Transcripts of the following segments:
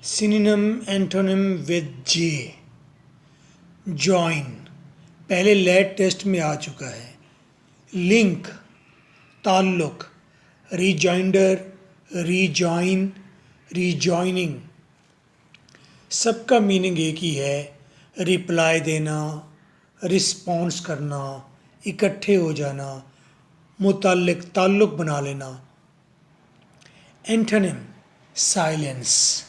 Synonym antonym with J. Join पहले late test में आ चुका है। लिंक ताल्लुक, रिजॉइंडर, रीजॉइन, रीजॉइनिंग, सबका मीनिंग एक ही है, रिप्लाई देना, रिस्पॉन्स करना, इकट्ठे हो जाना, मुताल्लिक ताल्लुक बना लेना। एंटोनिम साइलेंस,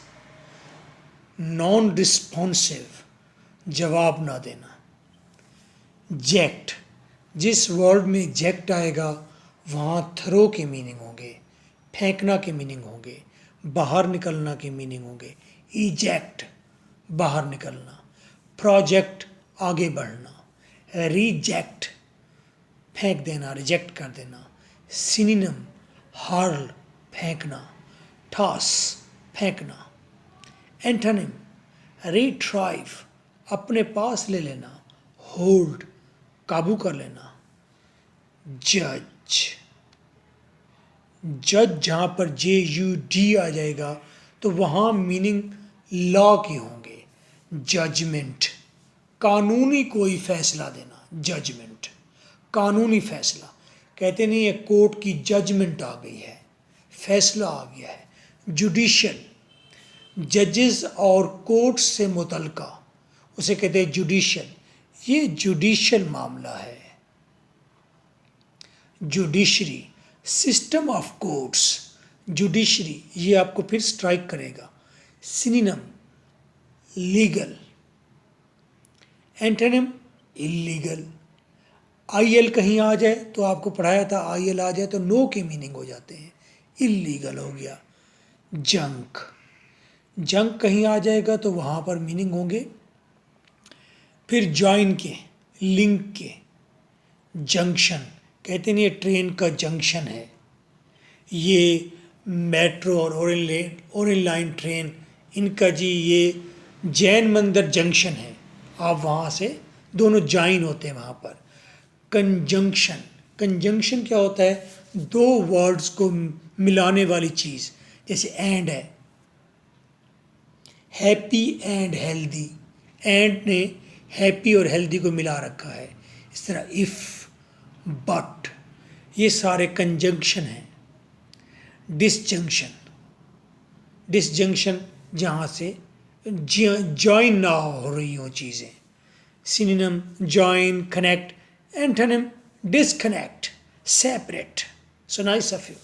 नॉन रिस्पॉन्सिव, जवाब ना देना। जेक्ट, जिस वर्ड में जेक्ट आएगा वहाँ थ्रो के मीनिंग होंगे, फेंकना के मीनिंग होंगे, बाहर निकलना के मीनिंग होंगे। इजेक्ट बाहर निकलना, प्रोजेक्ट आगे बढ़ना, रिजेक्ट फेंक देना, रिजेक्ट कर देना। सिनोनिम हर्ल फेंकना, टॉस फेंकना। एंटोनिम रिट्राइव अपने पास ले लेना, होल्ड काबू कर लेना। जज, जज जहाँ पर JUD आ जाएगा तो वहाँ मीनिंग लॉ के होंगे। जजमेंट कानूनी कोई फैसला देना, जजमेंट कानूनी फैसला। कहते नहीं है कोर्ट की जजमेंट आ गई है, फैसला आ गया है। जुडिशियल, जजेस और कोर्ट से मुतल्का, उसे कहते हैं जुडिशियल, ये जुडिशियल मामला है। Judiciary system of courts, judiciary ये आपको फिर स्ट्राइक करेगा। Synonym legal, antonym illegal. IL कहीं आ जाए तो आपको पढ़ाया था, IL आ जाए तो नो के मीनिंग हो जाते हैं, इलीगल हो गया। जंक, जंक कहीं आ जाएगा तो वहाँ पर मीनिंग होंगे फिर जॉइन के, लिंक के। जंक्शन कहते नहीं ये ट्रेन का जंक्शन है, ये मेट्रो और ओरेंज लाइन ट्रेन इनका जी ये जैन मंदिर जंक्शन है, आप वहाँ से दोनों ज्वाइन होते हैं वहाँ पर। कंजंक्शन, कंजंक्शन क्या होता है, दो वर्ड्स को मिलाने वाली चीज़, जैसे एंड है, हैप्पी एंड हेल्दी, एंड ने हैप्पी और हेल्दी को मिला रखा है। इस तरह इफ़, बट, ये सारे कंजंक्शन हैं। डिसजंक्शन, डिसजंक्शन जहाँ से जॉइन ना हो रही हो चीज़ें। Synonym join, connect. Antonym disconnect, separate. So nice of you.